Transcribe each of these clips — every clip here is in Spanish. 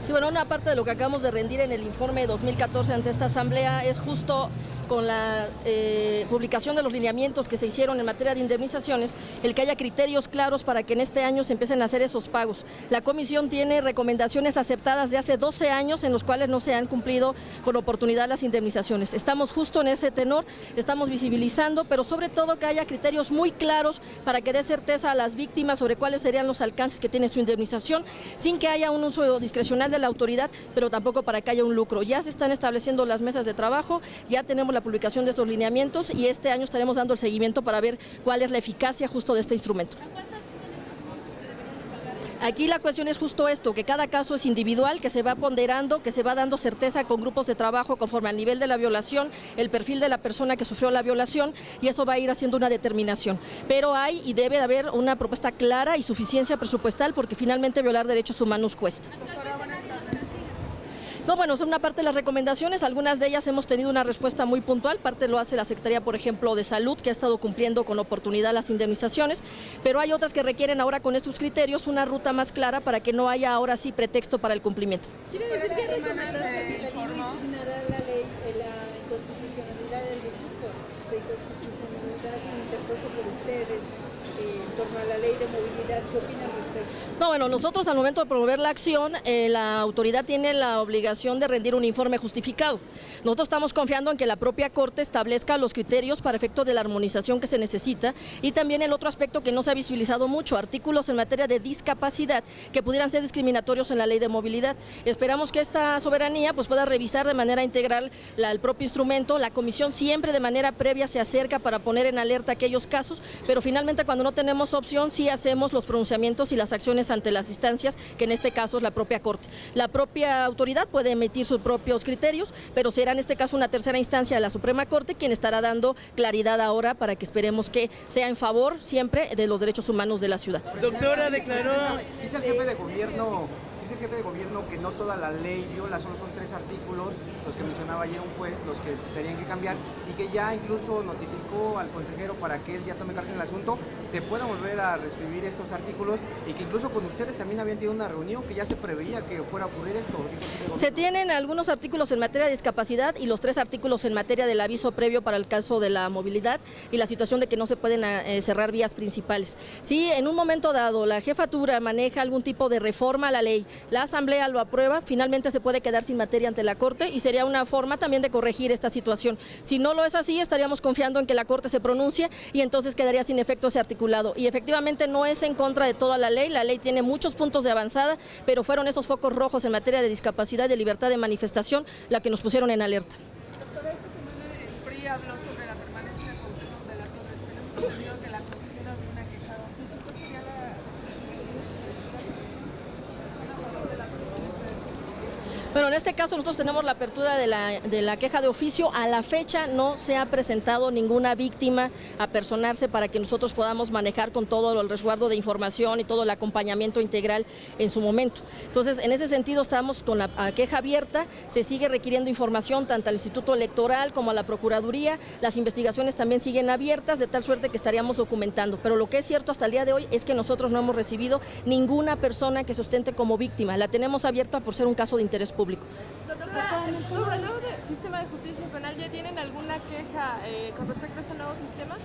Sí, bueno, una parte de lo que acabamos de rendir en el informe 2014 ante esta Asamblea es justo con la publicación de los lineamientos que se hicieron en materia de indemnizaciones, el que haya criterios claros para que en este año se empiecen a hacer esos pagos. La Comisión tiene recomendaciones aceptadas de hace 12 años en los cuales no se han cumplido con oportunidad las indemnizaciones. Estamos justo en ese tenor, estamos visibilizando, pero sobre todo que haya criterios muy claros para que dé certeza a las víctimas sobre cuáles serían los alcances que tiene su indemnización, sin que haya un uso discrecional de la autoridad, pero tampoco para que haya un lucro. Ya se están estableciendo las mesas de trabajo, ya tenemos la publicación de estos lineamientos y este año estaremos dando el seguimiento para ver cuál es la eficacia justo de este instrumento. Aquí la cuestión es justo esto, que cada caso es individual, que se va ponderando, que se va dando certeza con grupos de trabajo conforme al nivel de la violación, el perfil de la persona que sufrió la violación, y eso va a ir haciendo una determinación. Pero hay y debe de haber una propuesta clara y suficiencia presupuestal, porque finalmente violar derechos humanos cuesta. No, bueno, son una parte de las recomendaciones, algunas de ellas hemos tenido una respuesta muy puntual, parte lo hace la Secretaría, por ejemplo, de Salud, que ha estado cumpliendo con oportunidad las indemnizaciones, pero hay otras que requieren ahora con estos criterios una ruta más clara para que no haya ahora sí pretexto para el cumplimiento. ¿Quiere decir que eliminará la ley la inconstitucionalidad del recurso de inconstitucionalidad interpuesto por ustedes en torno a la ley de movilidad? ¿Qué opinan al respecto? No, bueno, nosotros al momento de promover la acción, la autoridad tiene la obligación de rendir un informe justificado. Nosotros estamos confiando en que la propia Corte establezca los criterios para efecto de la armonización que se necesita y también el otro aspecto que no se ha visibilizado mucho, artículos en materia de discapacidad que pudieran ser discriminatorios en la ley de movilidad. Esperamos que esta soberanía pues, pueda revisar de manera integral el propio instrumento. La Comisión siempre de manera previa se acerca para poner en alerta aquellos casos, pero finalmente cuando no tenemos opción sí hacemos los pronunciamientos y las acciones ante las instancias, que en este caso es la propia Corte. La propia autoridad puede emitir sus propios criterios, pero será en este caso una tercera instancia de la Suprema Corte quien estará dando claridad ahora para que esperemos que sea en favor siempre de los derechos humanos de la ciudad. Doctora, declaró... Dice el jefe de gobierno que no toda la ley viola, solo son 3 artículos, los que mencionaba ayer un juez, los que se tenían que cambiar, y que ya incluso notificó al consejero para que él ya tome cartas en el asunto, se puedan volver a reescribir estos artículos, y que incluso con ustedes también habían tenido una reunión que ya se preveía que fuera a ocurrir esto. Se tienen algunos artículos en materia de discapacidad y los 3 artículos en materia del aviso previo para el caso de la movilidad y la situación de que no se pueden cerrar vías principales. Si en un momento dado la jefatura maneja algún tipo de reforma a la ley, la Asamblea lo aprueba, finalmente se puede quedar sin materia ante la Corte y sería una forma también de corregir esta situación. Si no lo es así, estaríamos confiando en que la Corte se pronuncie y entonces quedaría sin efecto ese articulado. Y efectivamente no es en contra de toda la ley tiene muchos puntos de avanzada, pero fueron esos focos rojos en materia de discapacidad y de libertad de manifestación la que nos pusieron en alerta. Doctora, esta semana el PRI habló sobre la permanencia de Cuauhtémoc de la Torre. Tenemos entendido que la comisión abrió una queja de oficio. ¿Cuál sería la Bueno, en este caso nosotros tenemos la apertura de la queja de oficio. A la fecha no se ha presentado ninguna víctima a personarse para que nosotros podamos manejar con todo el resguardo de información y todo el acompañamiento integral en su momento. Entonces, en ese sentido estamos con la queja abierta, se sigue requiriendo información tanto al Instituto Electoral como a la Procuraduría, las investigaciones también siguen abiertas, de tal suerte que estaríamos documentando. Pero lo que es cierto hasta el día de hoy es que nosotros no hemos recibido ninguna persona que se ostente como víctima. La tenemos abierta por ser un caso de interés público. Doctora, sobre el nuevo sistema de justicia penal, ¿ya tienen alguna queja con respecto a este nuevo sistema?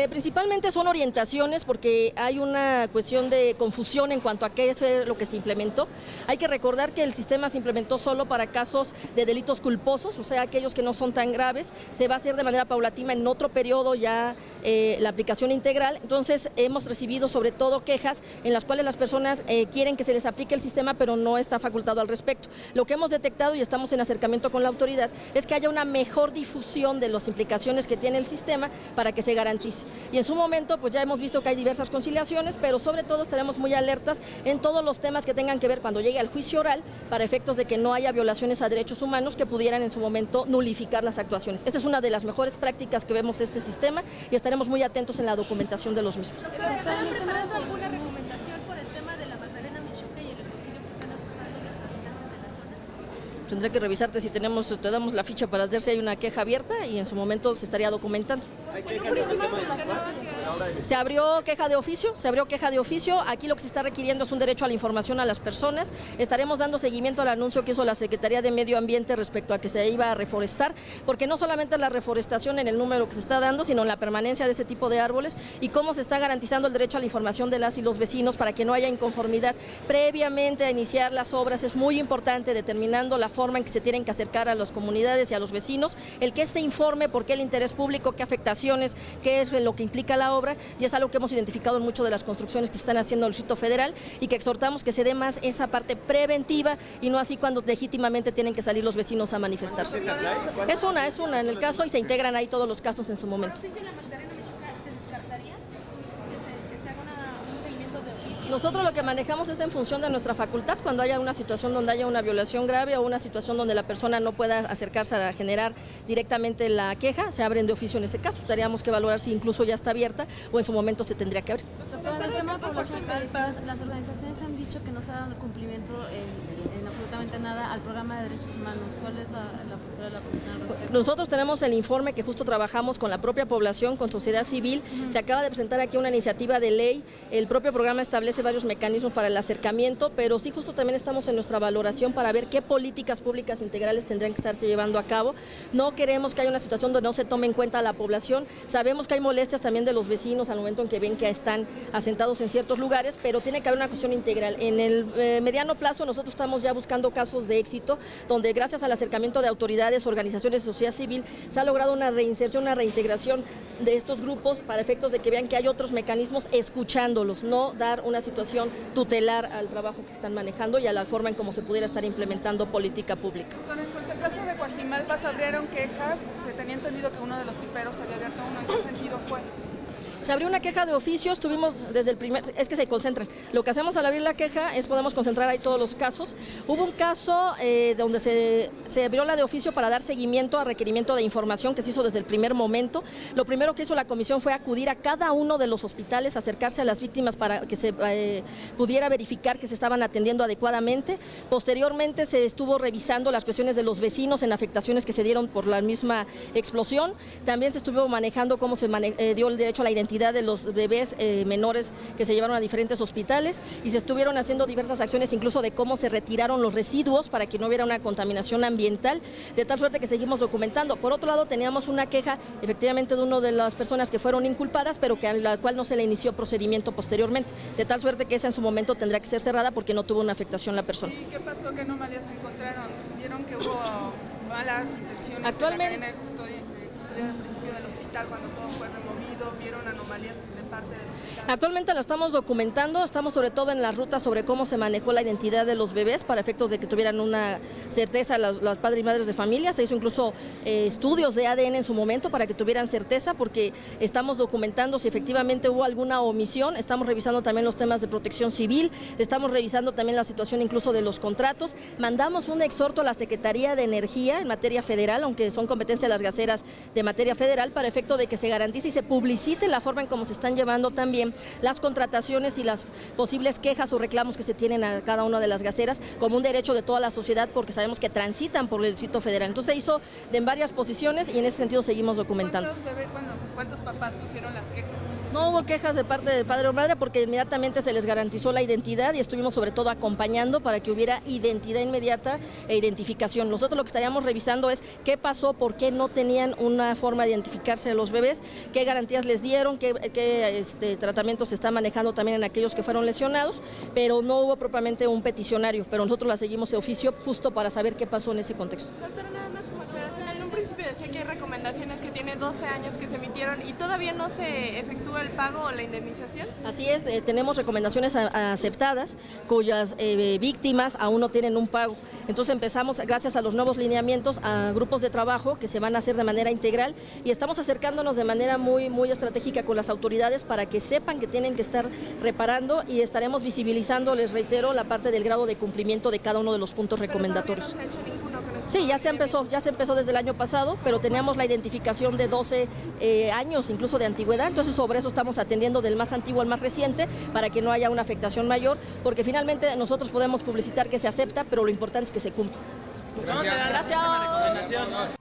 Principalmente son orientaciones porque hay una cuestión de confusión en cuanto a qué es lo que se implementó. Hay que recordar que el sistema se implementó solo para casos de delitos culposos, o sea, aquellos que no son tan graves. Se va a hacer de manera paulatina en otro periodo ya la aplicación integral. Entonces hemos recibido sobre todo quejas en las cuales las personas quieren que se les aplique el sistema, pero no está facultado al respecto. Lo que hemos detectado y estamos en acercamiento con la autoridad es que haya una mejor difusión de las implicaciones que tiene el sistema para que se garantice. Y en su momento pues ya hemos visto que hay diversas conciliaciones, pero sobre todo estaremos muy alertas en todos los temas que tengan que ver cuando llegue al juicio oral para efectos de que no haya violaciones a derechos humanos que pudieran en su momento nulificar las actuaciones. Esta es una de las mejores prácticas que vemos este sistema y estaremos muy atentos en la documentación de los mismos. ¿Están preparando alguna recomendación por el tema de la Magdalena Michuca y el ecocidio que están acusando los habitantes de la zona? Tendré que revisarte si te damos la ficha para ver si hay una queja abierta y en su momento se estaría documentando. Hay quejas sobre el tema de las Se abrió queja de oficio, aquí lo que se está requiriendo es un derecho a la información a las personas. Estaremos dando seguimiento al anuncio que hizo la Secretaría de Medio Ambiente respecto a que se iba a reforestar, porque no solamente la reforestación en el número que se está dando, sino la permanencia de ese tipo de árboles y cómo se está garantizando el derecho a la información de las y los vecinos para que no haya inconformidad previamente a iniciar las obras. Es muy importante, determinando la forma en que se tienen que acercar a las comunidades y a los vecinos, el que se informe por qué el interés público, qué afectaciones, qué es lo que implica la obra, y es algo que hemos identificado en muchas de las construcciones que se están haciendo en el Distrito Federal y que exhortamos que se dé más esa parte preventiva y no así cuando legítimamente tienen que salir los vecinos a manifestarse. Es una en el caso, y se integran ahí todos los casos en su momento. Nosotros lo que manejamos es en función de nuestra facultad, cuando haya una situación donde haya una violación grave o una situación donde la persona no pueda acercarse a generar directamente la queja, se abren de oficio en ese caso. Tendríamos que valorar si incluso ya está abierta o en su momento se tendría que abrir. Doctora, en el tema de poblaciones callejeras, las organizaciones han dicho que no se ha dado cumplimiento en absolutamente nada al programa de derechos humanos. ¿Cuál es la postura de la Comisión al respecto? Nosotros tenemos el informe que justo trabajamos con la propia población, con sociedad civil. Se acaba de presentar aquí una iniciativa de ley. El propio programa establece varios mecanismos para el acercamiento, pero sí justo también estamos en nuestra valoración para ver qué políticas públicas integrales tendrían que estarse llevando a cabo. No queremos que haya una situación donde no se tome en cuenta a la población. Sabemos que hay molestias también de los vecinos al momento en que ven que están asentados en ciertos lugares, pero tiene que haber una cuestión integral. En el mediano plazo nosotros estamos ya buscando casos de éxito, donde gracias al acercamiento de autoridades, organizaciones de sociedad civil, se ha logrado una reinserción, una reintegración de estos grupos para efectos de que vean que hay otros mecanismos, escuchándolos, no dar una situación tutelar al trabajo que se están manejando y a la forma en cómo se pudiera estar implementando política pública. Con el caso de Coajimalpa se abrieron quejas, se tenía entendido que uno de los piperos había abierto uno. ¿En qué sentido fue? Se abrió una queja de oficio, estuvimos desde el primer, es que se concentran. Lo que hacemos al abrir la queja es podemos concentrar ahí todos los casos. Hubo un caso donde se abrió la de oficio para dar seguimiento a requerimiento de información que se hizo desde el primer momento. Lo primero que hizo la comisión fue acudir a cada uno de los hospitales, acercarse a las víctimas para que se pudiera verificar que se estaban atendiendo adecuadamente. Posteriormente se estuvo revisando las cuestiones de los vecinos en afectaciones que se dieron por la misma explosión. También se estuvo manejando cómo se dio el derecho a la identidad de los bebés menores que se llevaron a diferentes hospitales y se estuvieron haciendo diversas acciones incluso de cómo se retiraron los residuos para que no hubiera una contaminación ambiental, de tal suerte que seguimos documentando. Por otro lado, teníamos una queja efectivamente de una de las personas que fueron inculpadas, pero que a la cual no se le inició procedimiento posteriormente, de tal suerte que esa en su momento tendrá que ser cerrada porque no tuvo una afectación la persona. ¿Y qué pasó? ¿Qué anomalías se encontraron? ¿Vieron que hubo malas infecciones Actualmente, en la cadena de custodia del principio del hospital cuando todo fue removido? ¿Vieron anomalías de parte del hospital? Actualmente la estamos documentando, estamos sobre todo en la ruta sobre cómo se manejó la identidad de los bebés para efectos de que tuvieran una certeza los padres y madres de familia. Se hizo incluso estudios de ADN en su momento para que tuvieran certeza, porque estamos documentando si efectivamente hubo alguna omisión. Estamos revisando también los temas de protección civil, estamos revisando también la situación incluso de los contratos. Mandamos un exhorto a la Secretaría de Energía en materia federal, aunque son competencias las gaseras de materia federal, para efecto de que se garantice y se publicite la forma en cómo se están llevando también las contrataciones y las posibles quejas o reclamos que se tienen a cada una de las gaseras como un derecho de toda la sociedad, porque sabemos que transitan por el Distrito Federal. Entonces se hizo en varias posiciones y en ese sentido seguimos documentando. ¿Cuántos papás pusieron las quejas? No hubo quejas de parte del padre o madre porque inmediatamente se les garantizó la identidad y estuvimos sobre todo acompañando para que hubiera identidad inmediata e identificación. Nosotros lo que estaríamos revisando es qué pasó, por qué no tenían una forma de identificarse de los bebés, qué garantías les dieron, qué tratamientos se están manejando también en aquellos que fueron lesionados, pero no hubo propiamente un peticionario, pero nosotros la seguimos de oficio justo para saber qué pasó en ese contexto. Doctora, nada más como aclaración, en un principio decía que hay recomendaciones que tiene 12 años que se emitieron y todavía no se efectúa el pago o la indemnización. Así es, tenemos recomendaciones aceptadas cuyas víctimas aún no tienen un pago. Entonces empezamos, gracias a los nuevos lineamientos, a grupos de trabajo que se van a hacer de manera integral y estamos acercándonos de manera muy estratégica con las autoridades para que sepan que tienen que estar reparando y estaremos visibilizando, les reitero, la parte del grado de cumplimiento de cada uno de los puntos recomendatorios. Pero todavía no se ha hecho ninguno con eso. Sí, ya se empezó desde el año pasado, pero teníamos la identificación de 12 años incluso de antigüedad, entonces sobre eso estamos atendiendo del más antiguo al más reciente para que no haya una afectación mayor, porque finalmente nosotros podemos publicitar que se acepta, pero lo importante es que se cumpla. Gracias. Gracias.